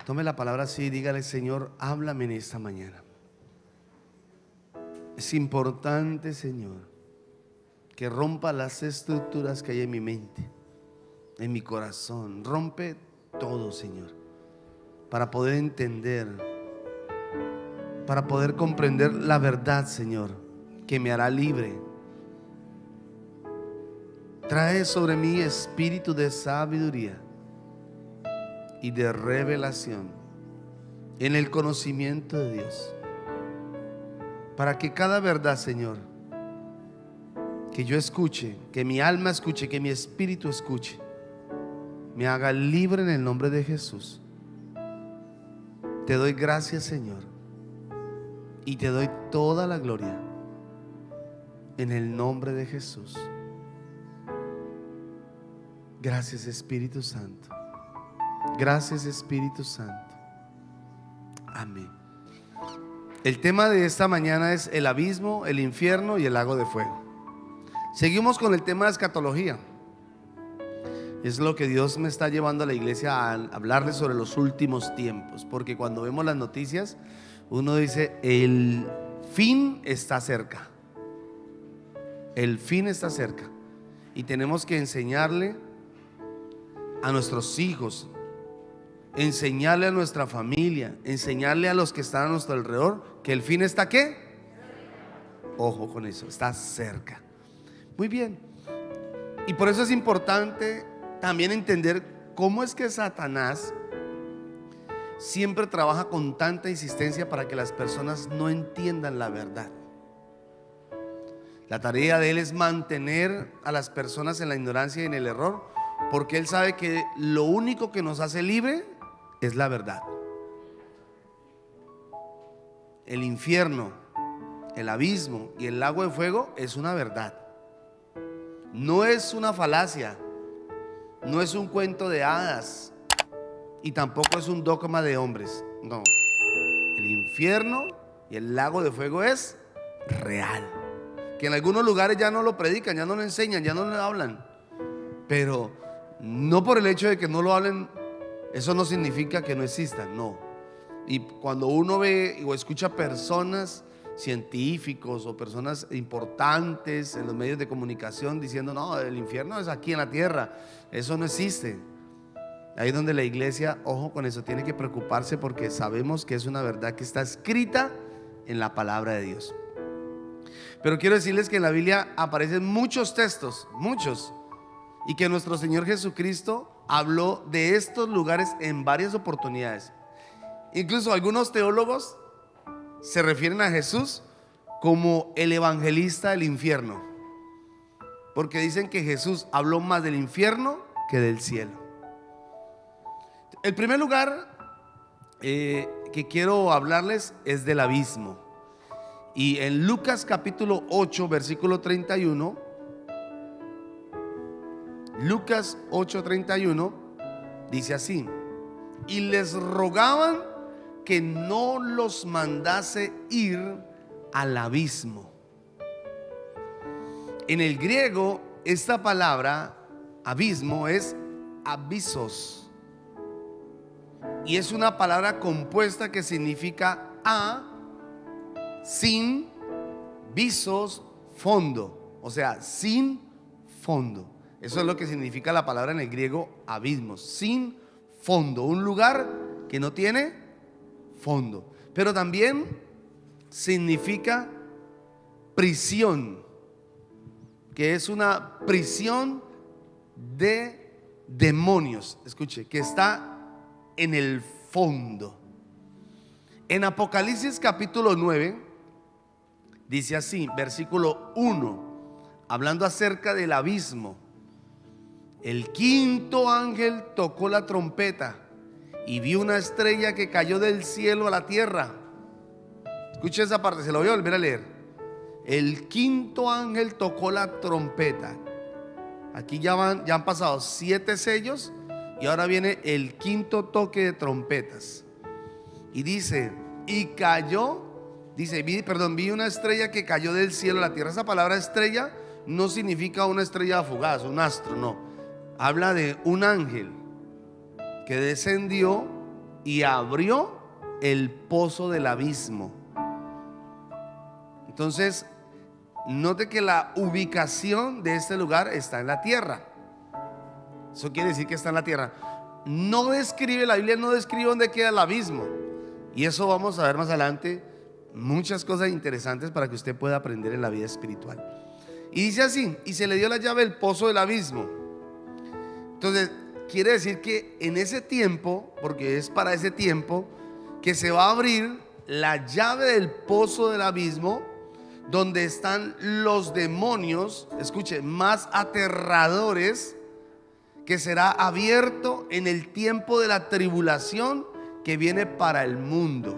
Tome la palabra así y dígale: Señor, háblame en esta mañana. Es importante, Señor, que rompa las estructuras que hay en mi mente, en mi corazón. Rompe todo, Señor, para poder entender, para poder comprender la verdad, Señor, que me hará libre. Trae sobre mí espíritu de sabiduría y de revelación en el conocimiento de Dios, para que cada verdad, Señor, que yo escuche, que mi alma escuche, que mi espíritu escuche, me haga libre en el nombre de Jesús. Te doy gracias, Señor, y te doy toda la gloria en el nombre de Jesús. Gracias, Espíritu Santo. Gracias, Espíritu Santo. Amén. El tema de esta mañana es el abismo, el infierno y el lago de fuego. Seguimos con el tema de escatología. Es lo que Dios me está llevando a la iglesia a hablarles sobre los últimos tiempos, porque cuando vemos las noticias uno dice: el fin está cerca. El fin está cerca. Y tenemos que enseñarle a nuestros hijos, enseñarle a nuestra familia, enseñarle a los que están a nuestro alrededor que el fin está ¿qué? Ojo con eso, está cerca. Muy bien. Y por eso es importante también entender cómo es que Satanás siempre trabaja con tanta insistencia para que las personas no entiendan la verdad. La tarea de él es mantener a las personas en la ignorancia y en el error, porque él sabe que lo único que nos hace libre es la verdad. El infierno, el abismo y el lago de fuego es una verdad. No es una falacia, no es un cuento de hadas y tampoco es un dogma de hombres. No, el infierno y el lago de fuego es real. Que en algunos lugares ya no lo predican, ya no lo enseñan, ya no lo hablan, pero no por el hecho de que no lo hablen, eso no significa que no existan, no. Y cuando uno ve o escucha personas, científicos o personas importantes en los medios de comunicación diciendo: no, el infierno es aquí en la tierra, eso no existe. Ahí es donde la iglesia, ojo con eso, tiene que preocuparse, porque sabemos que es una verdad que está escrita en la palabra de Dios. Pero quiero decirles que en la Biblia aparecen muchos textos, muchos, y que nuestro Señor Jesucristo habló de estos lugares en varias oportunidades. Incluso algunos teólogos se refieren a Jesús como el evangelista del infierno, porque dicen que Jesús habló más del infierno que del cielo. El primer lugar que quiero hablarles es del abismo. Y en Lucas capítulo 8 versículo 31, Lucas 8:31 dice así: y les rogaban que no los mandase ir al abismo. En el griego, esta palabra abismo es abyssos, y es una palabra compuesta que significa sin, visos, fondo, o sea, sin fondo. Eso es lo que significa la palabra en el griego abismo, sin fondo, un lugar que no tiene fondo. Pero también significa prisión, que es una prisión de demonios. Escuche, que está en el fondo. En Apocalipsis capítulo 9 dice así, versículo 1, hablando acerca del abismo: el quinto ángel tocó la trompeta y vi una estrella que cayó del cielo a la tierra. Escuche esa parte, se lo voy a volver a leer. El quinto ángel tocó la trompeta. Aquí ya han pasado 7 sellos y ahora viene el quinto toque de trompetas. Y dice, y cayó, vi una estrella que cayó del cielo a la tierra. Esa palabra estrella no significa una estrella fugaz, un astro, no. Habla de un ángel que descendió y abrió el pozo del abismo. Entonces, note que la ubicación de este lugar está en la tierra. Eso quiere decir que está en la tierra. No describe, la Biblia no describe dónde queda el abismo. Y eso vamos a ver más adelante. Muchas cosas interesantes para que usted pueda aprender en la vida espiritual. Y dice así: y se le dio la llave del pozo del abismo. Entonces quiere decir que en ese tiempo, porque es para ese tiempo, que se va a abrir la llave del pozo del abismo, donde están los demonios, escuche, más aterradores, que será abierto en el tiempo de la tribulación que viene para el mundo.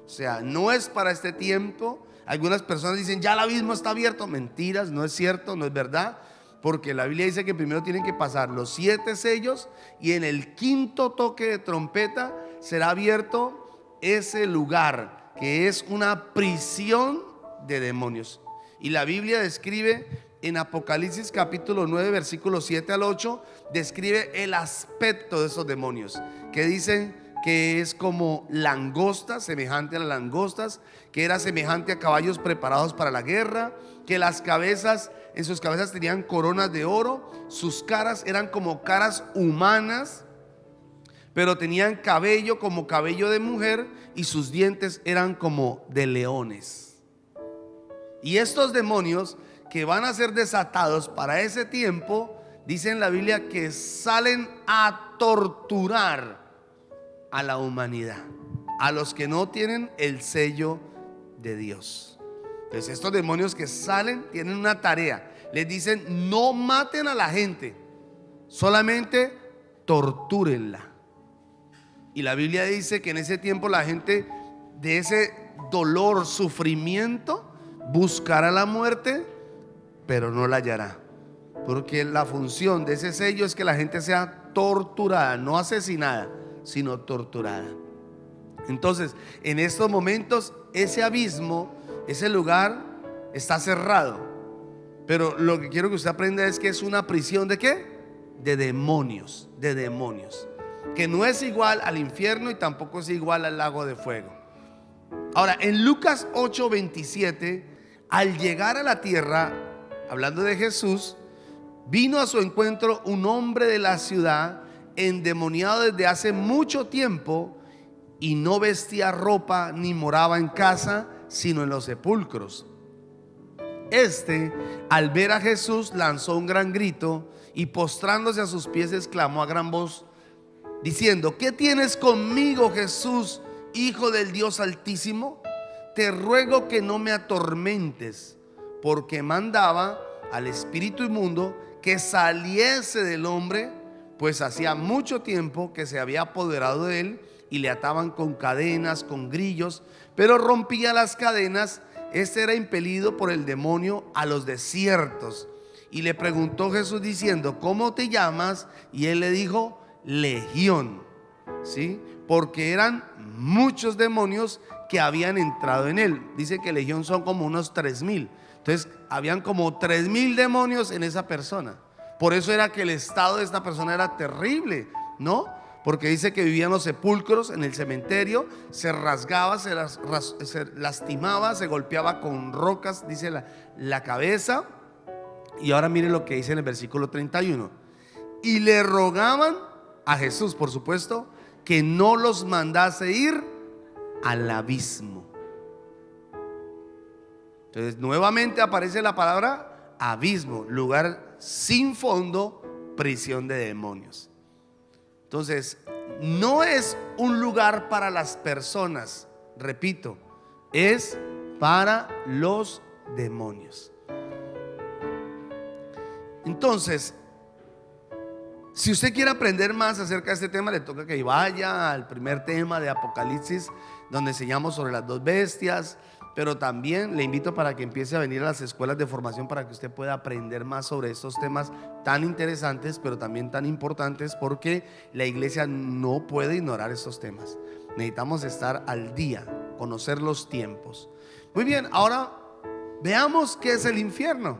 O sea, no es para este tiempo. Algunas personas dicen, ya el abismo está abierto. Mentiras, no es cierto, no es verdad. Porque la Biblia dice que primero tienen que pasar los 7 sellos, y en el 5.º toque de trompeta será abierto ese lugar, que es una prisión de demonios. Y la Biblia describe en Apocalipsis capítulo 9 versículos 7 al 8, describe el aspecto de esos demonios, que dicen que es como langostas, semejante a las langostas, que era semejante a caballos preparados para la guerra, que las cabezas, en sus cabezas tenían coronas de oro, sus caras eran como caras humanas, pero tenían cabello como cabello de mujer, y sus dientes eran como de leones. Y estos demonios que van a ser desatados para ese tiempo, dice en la Biblia que salen a torturar a la humanidad, a los que no tienen el sello de Dios. Entonces estos demonios que salen tienen una tarea. Les dicen: no maten a la gente, solamente tortúrenla. Y la Biblia dice que en ese tiempo la gente, de ese dolor, sufrimiento, buscará la muerte, pero no la hallará, porque la función de ese sello es que la gente sea torturada, no asesinada, sino torturada. Entonces, en estos momentos, ese abismo, ese lugar está cerrado. Pero lo que quiero que usted aprenda es que es una prisión ¿de qué? De demonios, de demonios, que no es igual al infierno y tampoco es igual al lago de fuego. Ahora, en Lucas 8:27, al llegar a la tierra, hablando de Jesús, vino a su encuentro un hombre de la ciudad, endemoniado desde hace mucho tiempo, y no vestía ropa ni moraba en casa, sino en los sepulcros. Este, al ver a Jesús, lanzó un gran grito y postrándose a sus pies exclamó a gran voz, diciendo: ¿qué tienes conmigo, Jesús, Hijo del Dios Altísimo? Te ruego que no me atormentes, porque mandaba al espíritu inmundo que saliese del hombre, pues hacía mucho tiempo que se había apoderado de él, y le ataban con cadenas, con grillos, pero rompía las cadenas. Este era impelido por el demonio a los desiertos. Y le preguntó Jesús diciendo: ¿cómo te llamas? Y él le dijo: Legión, ¿sí? Porque eran muchos demonios que habían entrado en él. Dice que legión son como unos 3,000. Entonces habían como 3,000 demonios en esa persona. Por eso era que el estado de esta persona era terrible, ¿no? Porque dice que vivía en los sepulcros, en el cementerio, se rasgaba, se lastimaba, se golpeaba con rocas, dice la cabeza. Y ahora mire lo que dice en el versículo 31. Y le rogaban a Jesús, por supuesto, que no los mandase ir al abismo. Entonces nuevamente aparece la palabra abismo, lugar sin fondo, prisión de demonios. Entonces no es un lugar para las personas, repito, es para los demonios. Entonces, si usted quiere aprender más acerca de este tema, le toca que vaya al primer tema de Apocalipsis, donde enseñamos sobre las 2 bestias. Pero también le invito para que empiece a venir a las escuelas de formación, para que usted pueda aprender más sobre estos temas tan interesantes, pero también tan importantes, porque la iglesia no puede ignorar estos temas. Necesitamos estar al día, conocer los tiempos. Muy bien, ahora veamos qué es el infierno.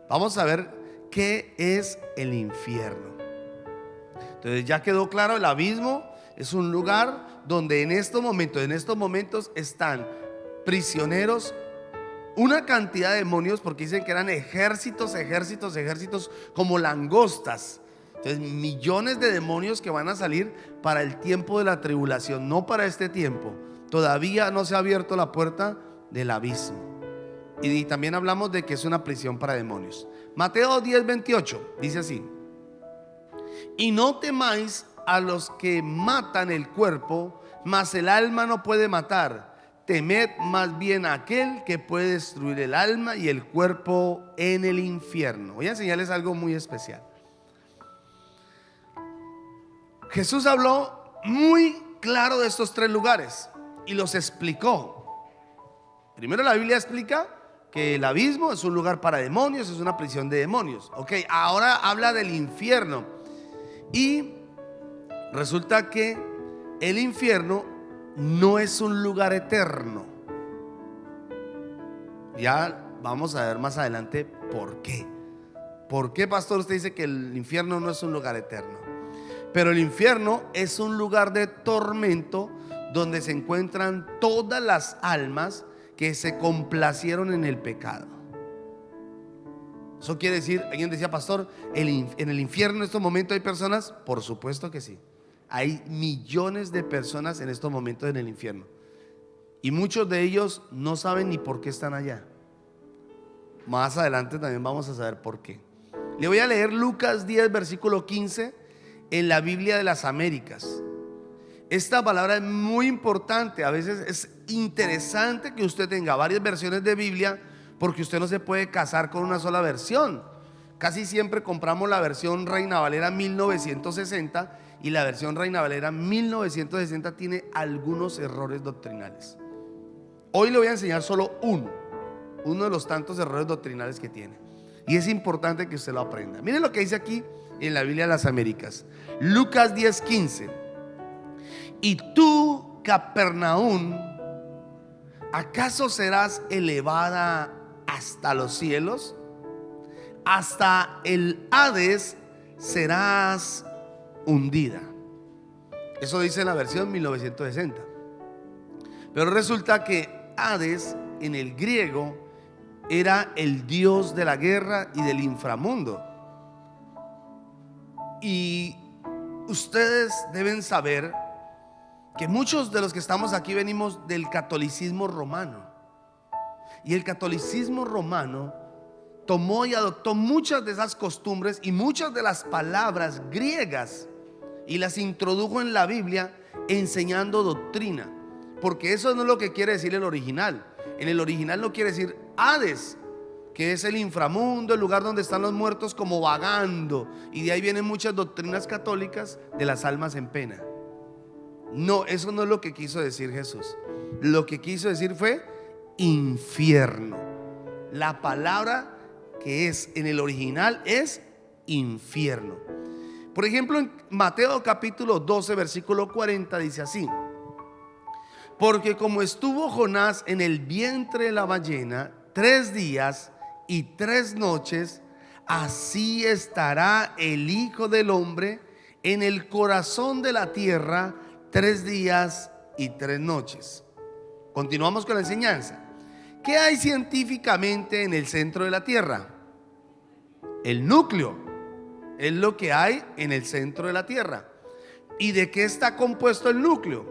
Vamos a ver qué es el infierno. Entonces ya quedó claro, el abismo es un lugar donde en estos momentos están prisioneros una cantidad de demonios, porque dicen que eran ejércitos como langostas. Entonces, millones de demonios que van a salir para el tiempo de la tribulación, no para este tiempo. Todavía no se ha abierto la puerta del abismo. Y también hablamos de que es una prisión para demonios. Mateo 10:28 dice así: y no temáis a los que matan el cuerpo, mas el alma no puede matar. Temed más bien a aquel que puede destruir el alma y el cuerpo en el infierno. Voy a enseñarles algo muy especial. Jesús habló muy claro de estos tres lugares y los explicó. Primero, la Biblia explica que el abismo es un lugar para demonios, es una prisión de demonios. Ok, ahora habla del infierno. Y resulta que el infierno no es un lugar eterno. Ya vamos a ver más adelante por qué. ¿Por qué, pastor, usted dice que el infierno no es un lugar eterno? Pero el infierno es un lugar de tormento donde se encuentran todas las almas que se complacieron en el pecado. Eso quiere decir, alguien decía, pastor, en el infierno en estos momentos hay personas. Por supuesto que sí. Hay millones de personas en estos momentos en el infierno. Y muchos de ellos no saben ni por qué están allá. Más adelante también vamos a saber por qué. Le voy a leer Lucas 10, versículo 15 en la Biblia de las Américas. Esta palabra es muy importante. A veces es interesante que usted tenga varias versiones de Biblia, porque usted no se puede casar con una sola versión. Casi siempre compramos la versión Reina Valera 1960, y la versión Reina Valera 1960 tiene algunos errores doctrinales. Hoy le voy a enseñar solo uno de los tantos errores doctrinales que tiene, y es importante que usted lo aprenda. Miren lo que dice aquí en la Biblia de las Américas, Lucas 10:15. Y tú, Capernaum, ¿acaso serás elevada hasta los cielos? Hasta el Hades serás hundida. Eso dice la versión 1960. Pero resulta que Hades en el griego era el dios de la guerra y del inframundo. Y ustedes deben saber que muchos de los que estamos aquí venimos del catolicismo romano. Y el catolicismo romano tomó y adoptó muchas de esas costumbres y muchas de las palabras griegas y las introdujo en la Biblia, enseñando doctrina. Porque eso no es lo que quiere decir el original. En el original no quiere decir Hades, que es el inframundo, el lugar donde están los muertos como vagando. Y de ahí vienen muchas doctrinas católicas de las almas en pena. No, eso no es lo que quiso decir Jesús. Lo que quiso decir fue infierno. La palabra que es en el original es infierno. Por ejemplo, en Mateo capítulo 12, versículo 40 dice así: porque como estuvo Jonás en el vientre de la ballena 3 días y 3 noches, así estará el Hijo del Hombre en el corazón de la tierra 3 días y 3 noches. Continuamos con la enseñanza. ¿Qué hay científicamente en el centro de la tierra? El núcleo es lo que hay en el centro de la tierra. ¿Y de qué está compuesto el núcleo?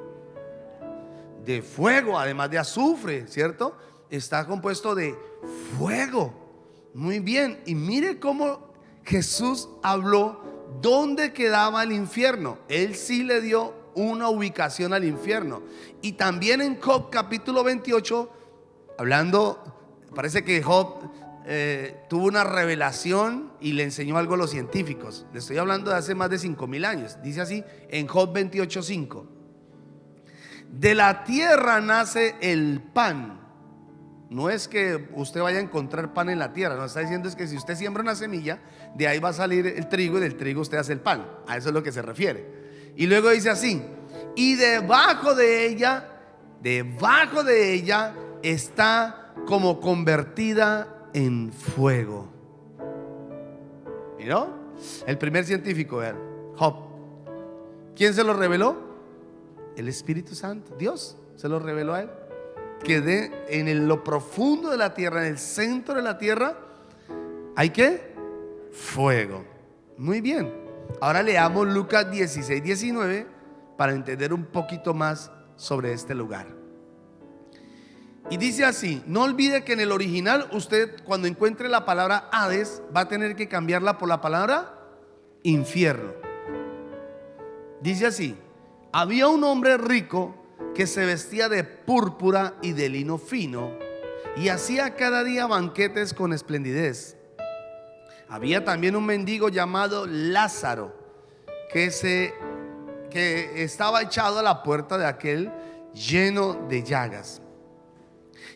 De fuego, además de azufre, ¿cierto? Está compuesto de fuego. Muy bien. Y mire cómo Jesús habló dónde quedaba el infierno. Él sí le dio una ubicación al infierno. Y también en Job capítulo 28, hablando, parece que Job tuvo una revelación y le enseñó algo a los científicos. Le estoy hablando de hace más de 5,000 años. Dice así en Job 28:5: de la tierra nace el pan. No es que usted vaya a encontrar pan en la tierra. No, está diciendo es que si usted siembra una semilla, de ahí va a salir el trigo, y del trigo usted hace el pan. A eso es lo que se refiere. Y luego dice así: y debajo de ella está como convertida en fuego. ¿Miró? El primer científico, Job. ¿Quién se lo reveló? El Espíritu Santo, Dios se lo reveló a él. Que en lo profundo de la tierra, en el centro de la tierra, ¿hay qué? Fuego. Muy bien. Ahora leamos Lucas 16, 19 para entender un poquito más sobre este lugar. Y dice así: no olvide que en el original usted, cuando encuentre la palabra Hades, va a tener que cambiarla por la palabra infierno. Dice así: había un hombre rico que se vestía de púrpura y de lino fino y hacía cada día banquetes con esplendidez. Había también un mendigo llamado Lázaro que estaba echado a la puerta de aquel, lleno de llagas,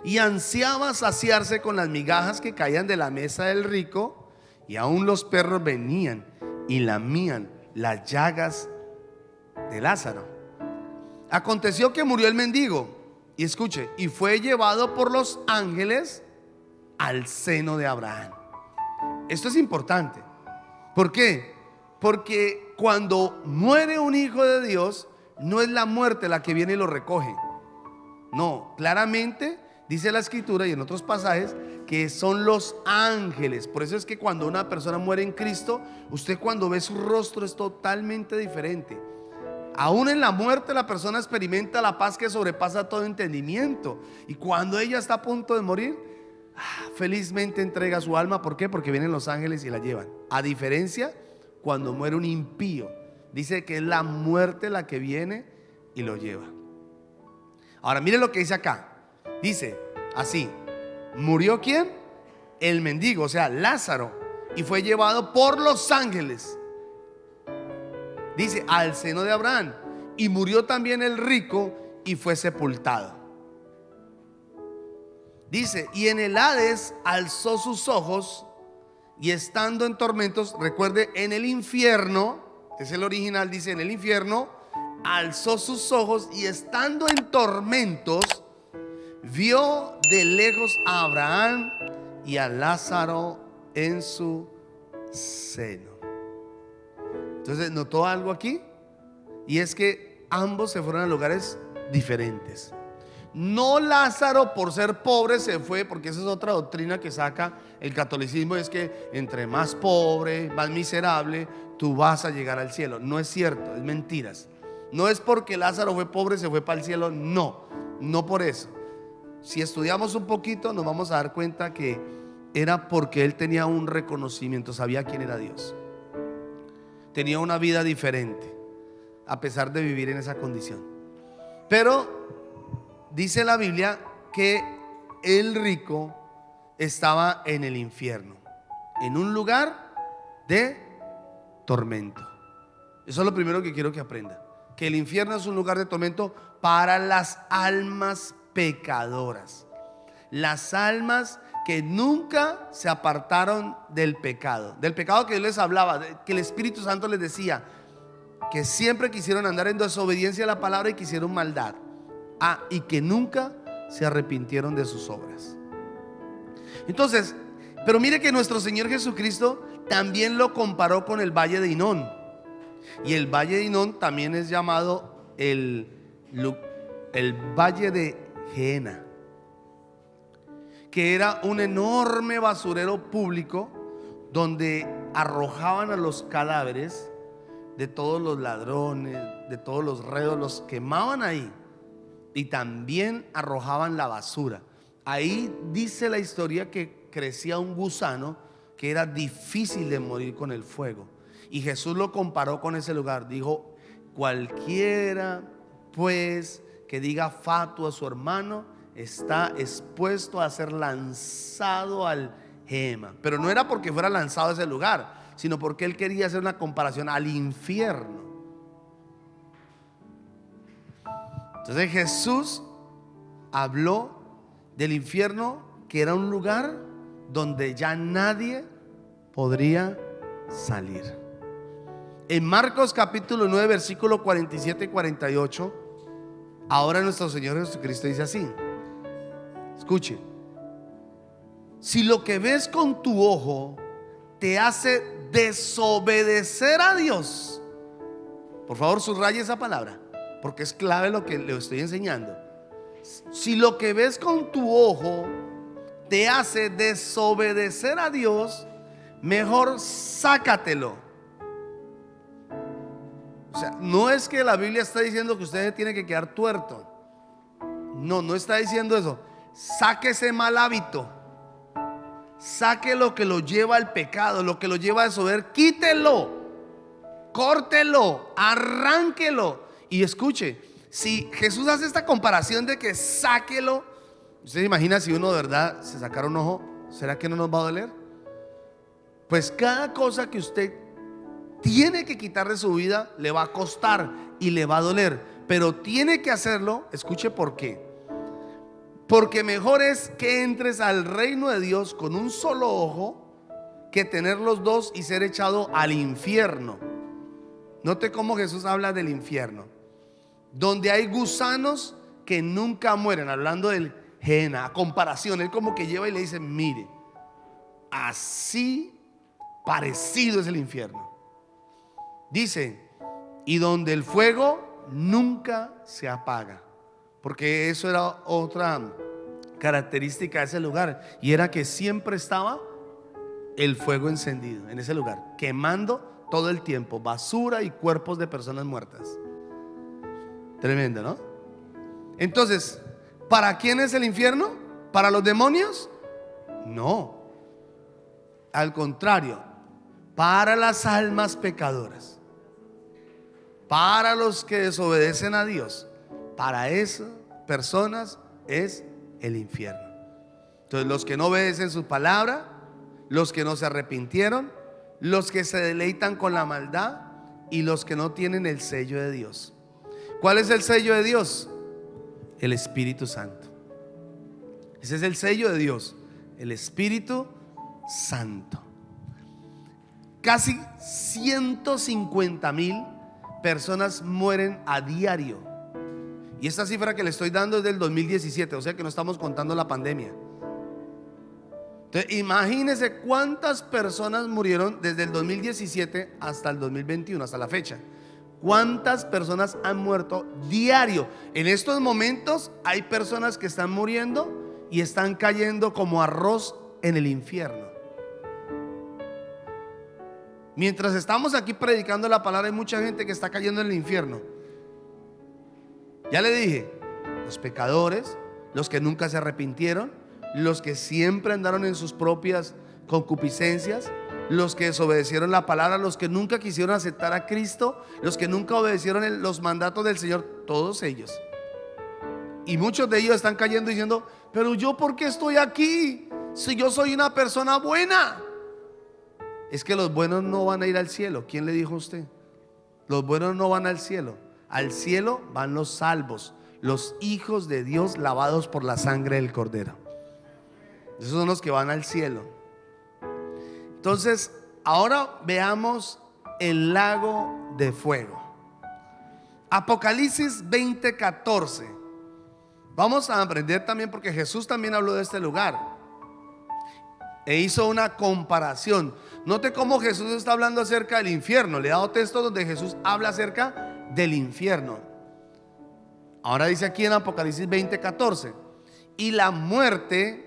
y ansiaba saciarse con las migajas que caían de la mesa del rico, y aún los perros venían y lamían las llagas de Lázaro. Aconteció que murió el mendigo, y escuche, y fue llevado por los ángeles al seno de Abraham. Esto es importante. ¿Por qué? Porque cuando muere un hijo de Dios, no es la muerte la que viene y lo recoge. No, claramente dice la escritura y en otros pasajes que son los ángeles. Por eso es que cuando una persona muere en Cristo, usted cuando ve su rostro es totalmente diferente. Aún en la muerte la persona experimenta la paz que sobrepasa todo entendimiento. Y cuando ella está a punto de morir, felizmente entrega su alma. ¿Por qué? Porque vienen los ángeles y la llevan. A diferencia cuando muere un impío, dice que es la muerte la que viene y lo lleva. Ahora mire lo que dice acá. Dice así: ¿murió quién? El mendigo, o sea Lázaro, y fue llevado por los ángeles, dice, al seno de Abraham. Y murió también el rico y fue sepultado. Dice, y en el Hades alzó sus ojos, y estando en tormentos, recuerde, en el infierno, es el original, dice, en el infierno alzó sus ojos, y estando en tormentos, vio de lejos a Abraham y a Lázaro en su seno. Entonces notó algo aquí, y es que ambos se fueron a lugares diferentes. No Lázaro por ser pobre se fue, porque esa es otra doctrina que saca el catolicismo, es que entre más pobre, más miserable, tú vas a llegar al cielo. No es cierto, es mentiras. No es porque Lázaro fue pobre se fue para el cielo, no por eso. Si estudiamos un poquito nos vamos a dar cuenta que era porque él tenía un reconocimiento, sabía quién era Dios, tenía una vida diferente a pesar de vivir en esa condición. Pero dice la Biblia que el rico estaba en el infierno, en un lugar de tormento. Eso es lo primero que quiero que aprenda, que el infierno es un lugar de tormento para las almas pecadoras, las almas que nunca se apartaron del pecado que Dios les hablaba, que el Espíritu Santo les decía, que siempre quisieron andar en desobediencia a la palabra y quisieron maldad. Y que nunca se arrepintieron de sus obras. Entonces, pero mire que nuestro Señor Jesucristo también lo comparó con el valle de Hinón. Y el valle de Hinón también es llamado el valle de Gehenna, que era un enorme basurero público donde arrojaban a los cadáveres de todos los ladrones, de todos los reos, los quemaban ahí. Y también arrojaban la basura. Ahí dice la historia que crecía un gusano que era difícil de morir con el fuego. Y Jesús lo comparó con ese lugar. Dijo, cualquiera pues que diga fatuo a su hermano está expuesto a ser lanzado al Gehenna. Pero no era porque fuera lanzado a ese lugar, sino porque él quería hacer una comparación al infierno. Entonces Jesús habló del infierno, que era un lugar donde ya nadie podría salir. En Marcos capítulo 9 versículo 47 y 48, ahora nuestro Señor Jesucristo dice así: escuche, si lo que ves con tu ojo te hace desobedecer a Dios, por favor subraye esa palabra, porque es clave lo que le estoy enseñando. Si lo que ves con tu ojo te hace desobedecer a Dios, mejor sácatelo. O sea, no es que la Biblia está diciendo que usted tiene que quedar tuerto. No, no está diciendo eso. Saque ese mal hábito. Saque lo que lo lleva al pecado, lo que lo lleva a desobedecer. Quítelo, córtelo, arránquelo. Y escuche, si Jesús hace esta comparación de que sáquelo, ¿usted se imagina si uno de verdad se sacara un ojo? ¿Será que no nos va a doler? Pues cada cosa que usted tiene que quitar de su vida le va a costar y le va a doler, pero tiene que hacerlo. Escuche por qué. Porque mejor es que entres al reino de Dios con un solo ojo que tener los dos y ser echado al infierno. Note cómo Jesús habla del infierno, donde hay gusanos que nunca mueren, hablando del Gehenna. A comparación, él como que lleva y le dice: mire, así parecido es el infierno. Dice: y donde el fuego nunca se apaga. Porque eso era otra característica de ese lugar, y era que siempre estaba el fuego encendido en ese lugar, quemando todo el tiempo basura y cuerpos de personas muertas. Tremendo, ¿no? Entonces, ¿para quién es el infierno? ¿Para los demonios? No. Al contrario, para las almas pecadoras, para los que desobedecen a Dios. Para esas personas es el infierno. Entonces, los que no obedecen su palabra, los que no se arrepintieron, los que se deleitan con la maldad y los que no tienen el sello de Dios. ¿Cuál es el sello de Dios? El Espíritu Santo. Ese es el sello de Dios, el Espíritu Santo. Casi 150,000 personas mueren a diario. Y esta cifra que le estoy dando es del 2017, o sea que no estamos contando la pandemia. Entonces, imagínense cuántas personas murieron desde el 2017 hasta el 2021, hasta la fecha. ¿Cuántas personas han muerto diario? En estos momentos hay personas que están muriendo y están cayendo como arroz en el infierno. Mientras estamos aquí predicando la palabra, hay mucha gente que está cayendo en el infierno. Ya le dije, los pecadores, los que nunca se arrepintieron, los que siempre andaron en sus propias concupiscencias, los que desobedecieron la palabra, los que nunca quisieron aceptar a Cristo, los que nunca obedecieron los mandatos del Señor, todos ellos. Y muchos de ellos están cayendo diciendo: pero yo, ¿por qué estoy aquí? Si yo soy una persona buena. Es que los buenos no van a ir al cielo. ¿Quién le dijo a usted? Los buenos no van al cielo. Al cielo van los salvos, los hijos de Dios lavados por la sangre del Cordero. Esos son los que van al cielo. Entonces, ahora veamos el lago de fuego. Apocalipsis 20:14. Vamos a aprender también, porque Jesús también habló de este lugar e hizo una comparación. Note cómo Jesús está hablando acerca del infierno. Le he dado textos donde Jesús habla acerca del infierno. Ahora dice aquí en Apocalipsis 20:14: y la muerte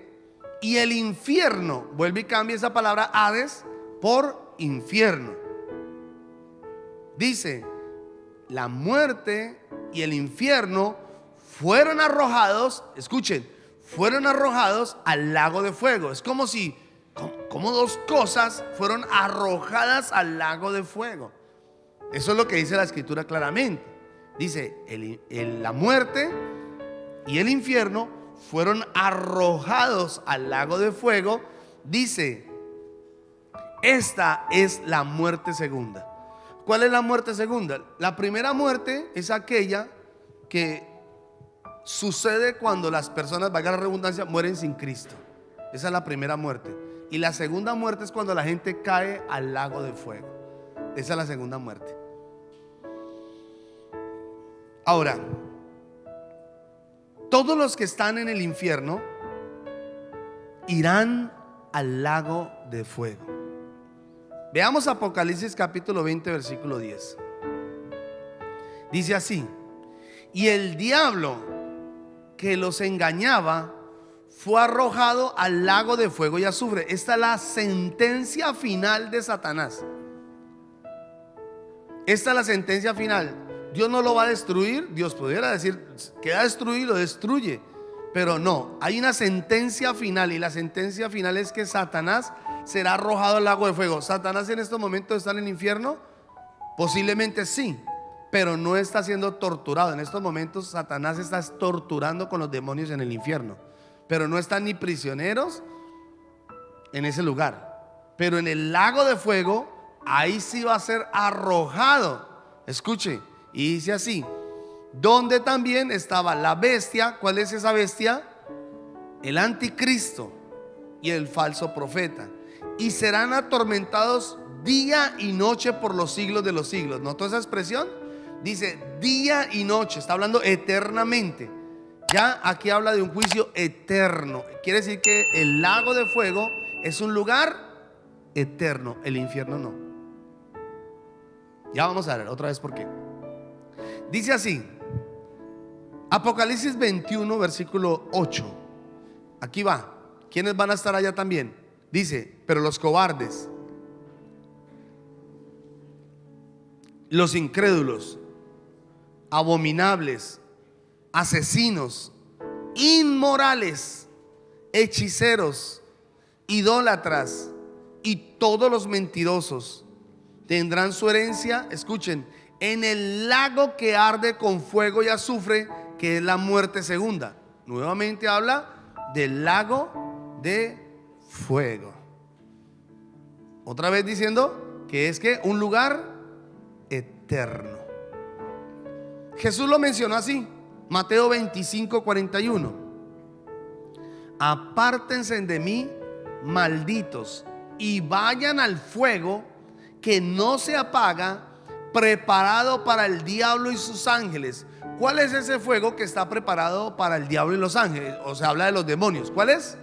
y el infierno, vuelve y cambia esa palabra Hades por infierno. Dice: la muerte y el infierno fueron arrojados, escuchen, fueron arrojados al lago de fuego. Es como si, como dos cosas fueron arrojadas al lago de fuego. Eso es lo que dice la Escritura claramente. Dice: la muerte y el infierno fueron arrojados al lago de fuego. Dice: esta es la muerte segunda. ¿Cuál es la muerte segunda? La primera muerte es aquella que sucede cuando las personas, valga la redundancia, mueren sin Cristo. Esa es la primera muerte. Y la segunda muerte es cuando la gente cae al lago de fuego. Esa es la segunda muerte. Ahora, todos los que están en el infierno irán al lago de fuego. Veamos Apocalipsis capítulo 20 versículo 10. Dice así: Y el diablo que los engañaba fue arrojado al lago de fuego y azufre. Esta es la sentencia final de Satanás. Esta es la sentencia final. Dios no lo va a destruir. Dios pudiera decir, queda destruido, lo destruye. Pero no, hay una sentencia final. Y la sentencia final es que Satanás será arrojado al lago de fuego. ¿Satanás en estos momentos está en el infierno? Posiblemente sí, pero no está siendo torturado. En estos momentos Satanás está torturando con los demonios en el infierno, pero no están ni prisioneros en ese lugar. Pero en el lago de fuego, ahí sí va a ser arrojado. Escuche, y dice así: donde también estaba la bestia. ¿Cuál es esa bestia? El anticristo y el falso profeta, y serán atormentados día y noche por los siglos de los siglos. ¿Notó esa expresión? Dice día y noche, está hablando eternamente. Ya aquí habla de un juicio eterno. Quiere decir que el lago de fuego es un lugar eterno, el infierno no. Ya vamos a ver otra vez por qué. Dice así, Apocalipsis 21 versículo 8. Aquí va. ¿Quiénes van a estar allá también? Dice, pero los cobardes, los incrédulos, abominables, asesinos, inmorales, hechiceros, idólatras y todos los mentirosos tendrán su herencia, escuchen, en el lago que arde con fuego y azufre, que es la muerte segunda. Nuevamente habla del lago de fuego. Otra vez diciendo que es que un lugar eterno. Jesús lo mencionó así, Mateo 25, 41. Apártense de mí, malditos, y vayan al fuego que no se apaga, preparado para el diablo y sus ángeles. ¿Cuál es ese fuego que está preparado para el diablo y los ángeles? O sea, habla de los demonios. ¿Cuál es?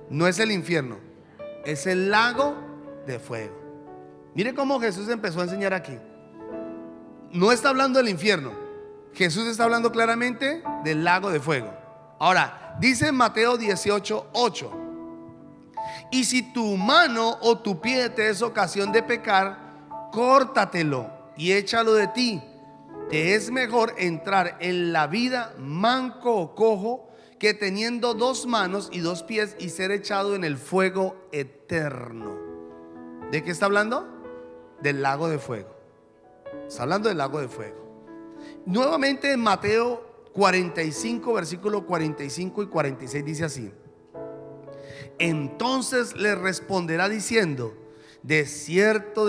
No es el infierno, es el lago de fuego. Mire cómo Jesús empezó a enseñar aquí. No está hablando del infierno, Jesús está hablando claramente del lago de fuego. Ahora, dice en Mateo 18, 8: y si tu mano o tu pie te es ocasión de pecar, córtatelo y échalo de ti. Te es mejor entrar en la vida manco o cojo, que teniendo dos manos y dos pies y ser echado en el fuego eterno. ¿De qué está hablando? Del lago de fuego. Está hablando del lago de fuego. Nuevamente en Mateo 45 versículos 45 y 46 dice así: entonces le responderá diciendo, de cierto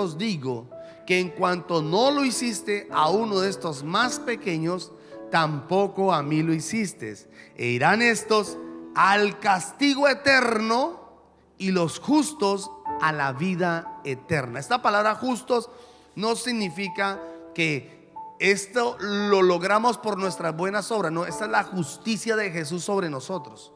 os digo, que en cuanto no lo hiciste a uno de estos más pequeños, tampoco a mí lo hiciste. E irán estos al castigo eterno y los justos a la vida eterna. Esta palabra justos no significa que esto lo logramos por nuestras buenas obras. No, esta es la justicia de Jesús sobre nosotros,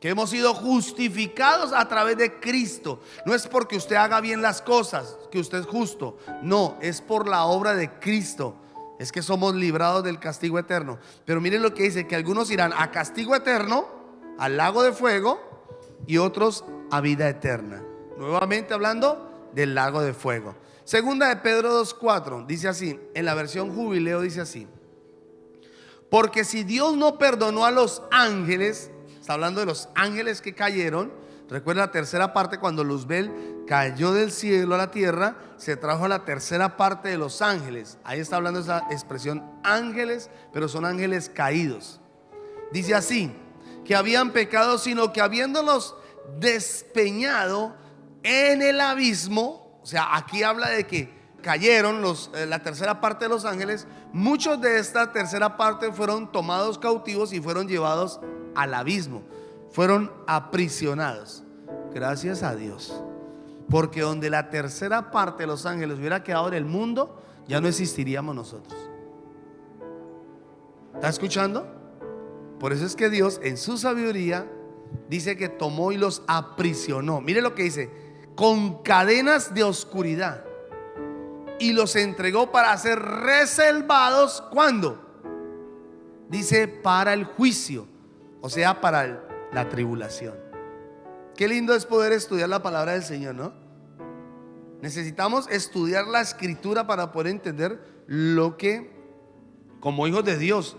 que hemos sido justificados a través de Cristo. No es porque usted haga bien las cosas que usted es justo, no, es por la obra de Cristo. Es que somos librados del castigo eterno. Pero miren lo que dice, que algunos irán a castigo eterno, al lago de fuego, y otros a vida eterna. Nuevamente hablando del lago de fuego. Segunda de Pedro 2:4 dice así, en la versión Jubileo dice así: porque si Dios no perdonó a los ángeles, está hablando de los ángeles que cayeron. Recuerda la tercera parte, cuando Luzbel cayó del cielo a la tierra, se trajo la tercera parte de los ángeles. Ahí está hablando esa expresión ángeles, pero son ángeles caídos. Dice así, que habían pecado, sino que habiéndolos despeñado en el abismo. O sea, aquí habla de que cayeron la tercera parte de los ángeles. Muchos de esta tercera parte fueron tomados cautivos y fueron llevados al abismo, fueron aprisionados. Gracias a Dios, porque donde la tercera parte de los ángeles hubiera quedado en el mundo, ya no existiríamos nosotros. ¿Está escuchando? Por eso es que Dios en su sabiduría dice que tomó y los aprisionó. Mire lo que dice: con cadenas de oscuridad y los entregó para ser reservados. ¿Cuándo? Dice para el juicio, o sea, para la tribulación. Qué lindo es poder estudiar la palabra del Señor, ¿no? Necesitamos estudiar la escritura para poder entender lo que como hijos de Dios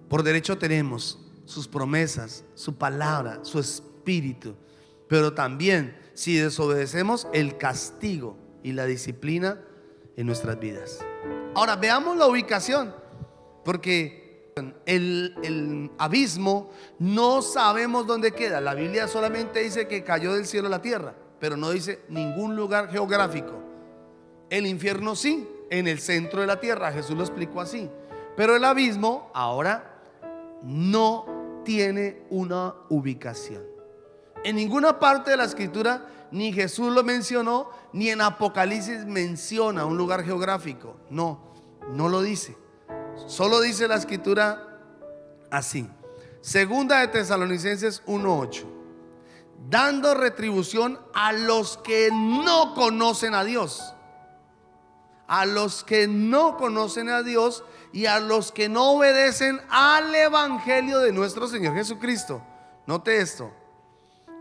por derecho tenemos: sus promesas, su palabra, su espíritu. Pero también, si desobedecemos, el castigo y la disciplina en nuestras vidas. Ahora veamos la ubicación, porque el abismo no sabemos dónde queda. La Biblia solamente dice que cayó del cielo a la tierra, pero no dice ningún lugar geográfico. El infierno sí, en el centro de la tierra, Jesús lo explicó así. Pero el abismo ahora no tiene una ubicación. En ninguna parte de la escritura ni Jesús lo mencionó, ni en Apocalipsis menciona un lugar geográfico. No lo dice. Solo dice la escritura así. Segunda de Tesalonicenses 1:8: dando retribución a los que no conocen a Dios. A los que no conocen a Dios y a los que no obedecen al evangelio de nuestro Señor Jesucristo. Note esto: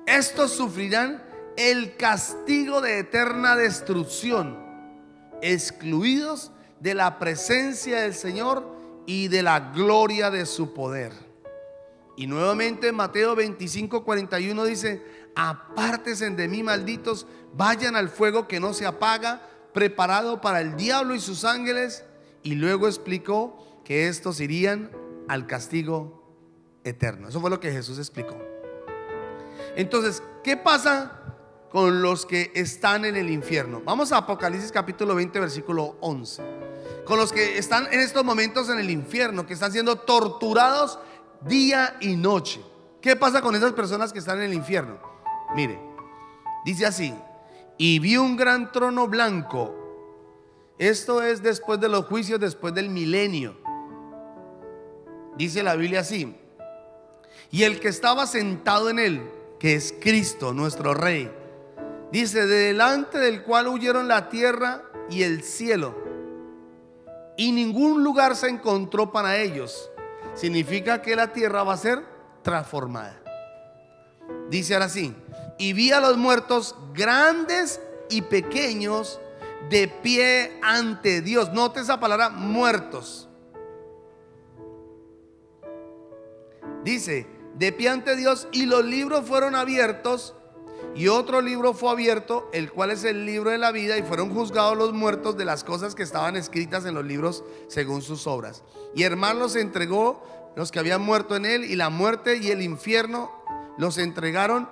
estos sufrirán el castigo de eterna destrucción, excluidos de la presencia del Señor y de la gloria de su poder. Y nuevamente Mateo 25:41 dice: apártense de mí, malditos, vayan al fuego que no se apaga, preparado para el diablo y sus ángeles. Y luego explicó que estos irían al castigo eterno. Eso fue lo que Jesús explicó. Entonces, ¿qué pasa con los que están en el infierno? Vamos a Apocalipsis capítulo 20, versículo 11. Con los que están en estos momentos en el infierno, que están siendo torturados día y noche. ¿Qué pasa con esas personas que están en el infierno? Mire, dice así: y vi un gran trono blanco. Esto es después de los juicios, después del milenio. Dice la Biblia así: y el que estaba sentado en él, que es Cristo, nuestro Rey, dice: de delante del cual huyeron la tierra y el cielo, y ningún lugar se encontró para ellos. Significa que la tierra va a ser transformada. Dice ahora sí: y vi a los muertos, grandes y pequeños, de pie ante Dios. Note esa palabra, muertos. Dice: de pie ante Dios, y los libros fueron abiertos, y otro libro fue abierto, el cual es el libro de la vida, y fueron juzgados los muertos de las cosas que estaban escritas en los libros según sus obras. Y hermanos los entregó los que habían muerto en él, y la muerte y el infierno los entregaron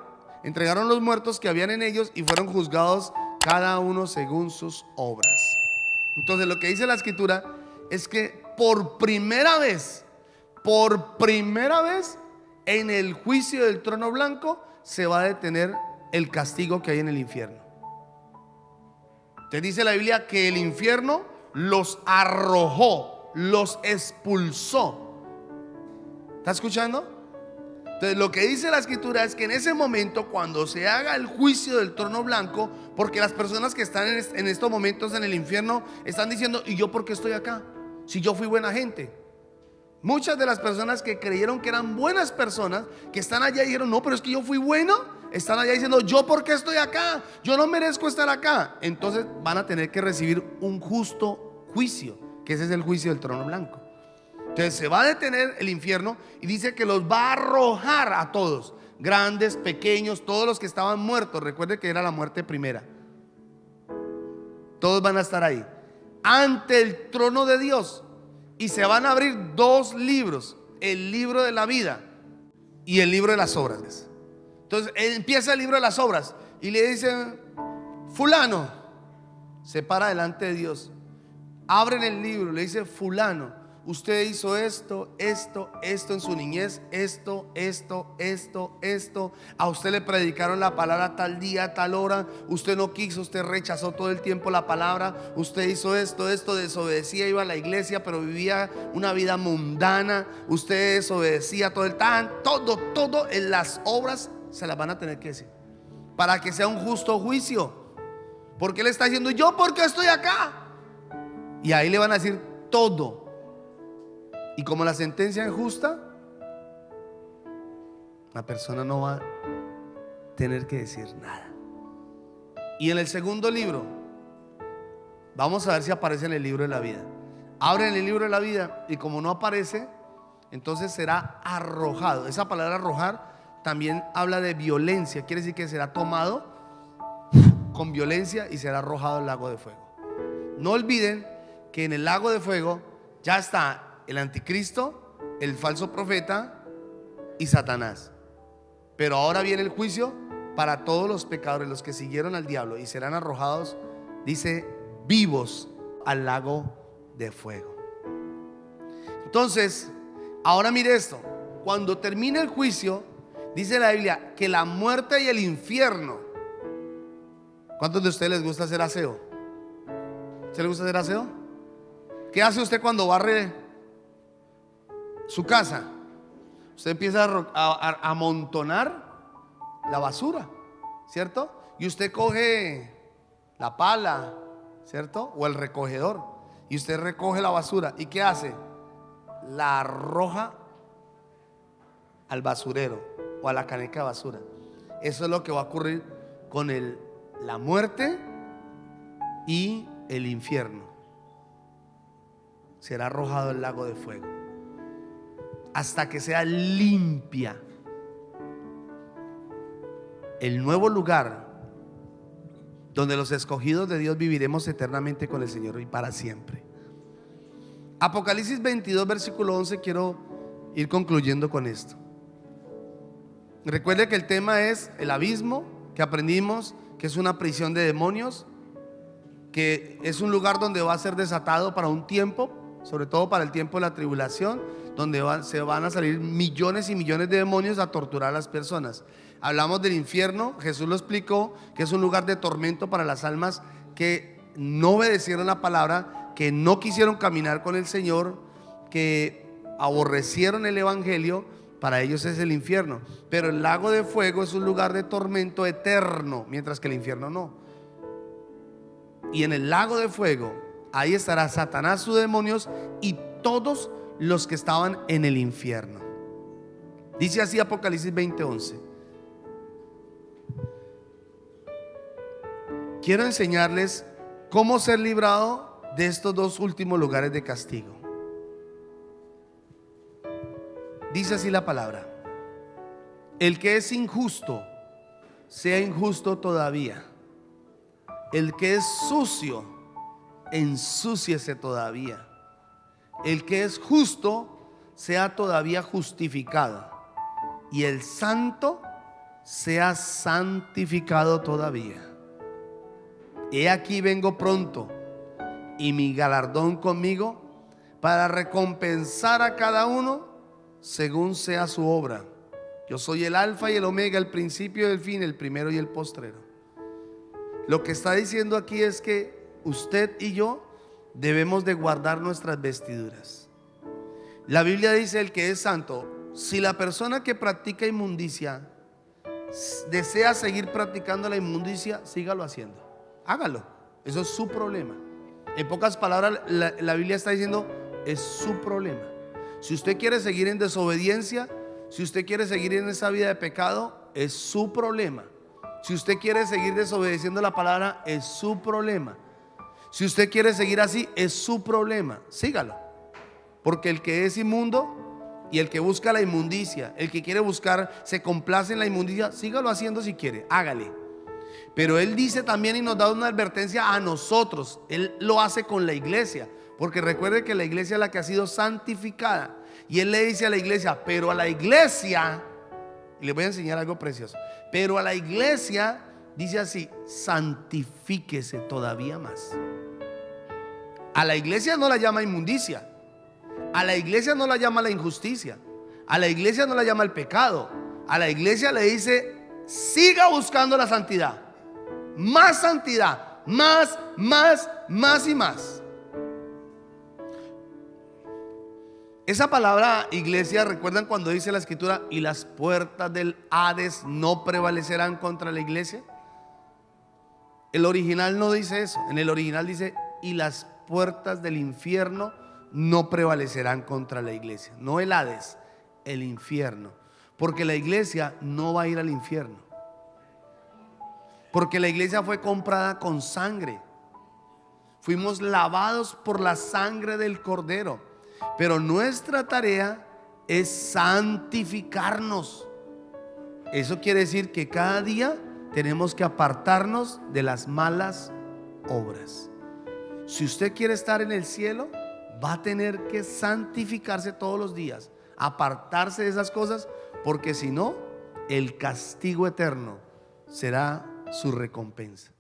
los muertos que habían en ellos, y fueron juzgados cada uno según sus obras. Entonces lo que dice la escritura es que por primera vez en el juicio del trono blanco se va a detener el castigo que hay en el infierno. Te dice la Biblia que el infierno los arrojó, los expulsó. ¿Está escuchando? Entonces lo que dice la escritura es que en ese momento, cuando se haga el juicio del trono blanco, porque las personas que están en estos momentos en el infierno están diciendo: ¿y yo por qué estoy acá? Si yo fui buena gente. Muchas de las personas que creyeron que eran buenas personas, que están allá y dijeron: no, pero es que yo fui bueno, están allá diciendo: ¿yo por qué estoy acá? Yo no merezco estar acá. Entonces van a tener que recibir un justo juicio, que ese es el juicio del trono blanco. Entonces se va a detener el infierno y dice que los va a arrojar a todos, grandes, pequeños, todos los que estaban muertos. Recuerde que era la muerte primera. Todos van a estar ahí ante el trono de Dios, y se van a abrir dos libros: el libro de la vida y el libro de las obras. Entonces empieza el libro de las obras y le dicen: fulano, se para delante de Dios, abren el libro, le dice: fulano, usted hizo esto en su niñez, esto, a usted le predicaron la palabra tal día, tal hora, usted no quiso, usted rechazó todo el tiempo la palabra, usted hizo esto, desobedecía, iba a la iglesia pero vivía una vida mundana, usted desobedecía todo en las obras se las van a tener que decir, para que sea un justo juicio. Porque él está diciendo: ¿yo por qué estoy acá? Y ahí le van a decir todo. Y como la sentencia es justa, la persona no va a tener que decir nada. Y en el segundo libro, vamos a ver si aparece en el libro de la vida. Abren el libro de la vida y como no aparece, entonces será arrojado. Esa palabra arrojar también habla de violencia. Quiere decir que será tomado con violencia y será arrojado al lago de fuego. No olviden que en el lago de fuego ya está el anticristo, el falso profeta y Satanás. Pero ahora viene el juicio para todos los pecadores, los que siguieron al diablo, y serán arrojados, dice, vivos al lago de fuego. Entonces, ahora mire esto. Cuando termine el juicio, dice la Biblia que la muerte y el infierno. ¿Cuántos de ustedes les gusta hacer aseo? ¿Se le gusta hacer aseo? ¿Qué hace usted cuando barre su casa? Usted empieza a amontonar la basura, ¿cierto? Y usted coge la pala, ¿cierto? O el recogedor, y usted recoge la basura. ¿Y qué hace? La arroja al basurero o a la caneca de basura. Eso es lo que va a ocurrir con la muerte y el infierno. Será arrojado al lago de fuego hasta que sea limpia el nuevo lugar donde los escogidos de Dios viviremos eternamente con el Señor y para siempre. Apocalipsis 22 versículo 11. Quiero ir concluyendo con esto. Recuerde que el tema es el abismo, que aprendimos que es una prisión de demonios, que es un lugar donde va a ser desatado para un tiempo, sobre todo para el tiempo de la tribulación, donde se van a salir millones y millones de demonios a torturar a las personas. Hablamos del infierno. Jesús lo explicó, que es un lugar de tormento para las almas que no obedecieron la palabra, que no quisieron caminar con el Señor, que aborrecieron el evangelio. Para ellos es el infierno. Pero el lago de fuego es un lugar de tormento eterno, mientras que el infierno no. Y en el lago de fuego, ahí estará Satanás, sus demonios y todos los que estaban en el infierno. Dice así Apocalipsis 20:11. Quiero enseñarles cómo ser librado de estos dos últimos lugares de castigo. Dice así la palabra: el que es injusto, sea injusto todavía. El que es sucio, ensúciese todavía. El que es justo, sea todavía justificado. Y el santo, sea santificado todavía. He aquí vengo pronto, y mi galardón conmigo, para recompensar a cada uno según sea su obra. Yo soy el alfa y el omega, el principio y el fin, el primero y el postrero. Lo que está diciendo aquí es que usted y yo debemos de guardar nuestras vestiduras. La Biblia dice: el que es santo. Si la persona que practica inmundicia desea seguir practicando la inmundicia, sígalo haciendo, hágalo, eso es su problema. En pocas palabras, la Biblia está diciendo: es su problema. Si usted quiere seguir en desobediencia, si usted quiere seguir en esa vida de pecado, es su problema. Si usted quiere seguir desobedeciendo la palabra, es su problema. Si usted quiere seguir así, es su problema. Sígalo. Porque el que es inmundo y el que busca la inmundicia, el que quiere buscar, se complace en la inmundicia, sígalo haciendo si quiere, hágale. Pero él dice también y nos da una advertencia a nosotros. Él lo hace con la iglesia, porque recuerde que la iglesia es la que ha sido santificada. Y él le dice a la iglesia: pero a la iglesia, y les voy a enseñar algo precioso, pero a la iglesia dice así: santifíquese todavía más. A la iglesia no la llama inmundicia, a la iglesia no la llama la injusticia, a la iglesia no la llama el pecado. A la iglesia le dice: siga buscando la santidad, más santidad, más y más. Esa palabra iglesia, ¿recuerdan cuando dice la escritura: y las puertas del Hades no prevalecerán contra la iglesia? El original no dice eso. En el original dice: y las puertas del infierno no prevalecerán contra la iglesia. No el Hades, el infierno. Porque la iglesia no va a ir al infierno. Porque la iglesia fue comprada con sangre. Fuimos lavados por la sangre del Cordero. Pero nuestra tarea es santificarnos. Eso quiere decir que cada día tenemos que apartarnos de las malas obras. Si usted quiere estar en el cielo, va a tener que santificarse todos los días, apartarse de esas cosas, porque si no, el castigo eterno será su recompensa.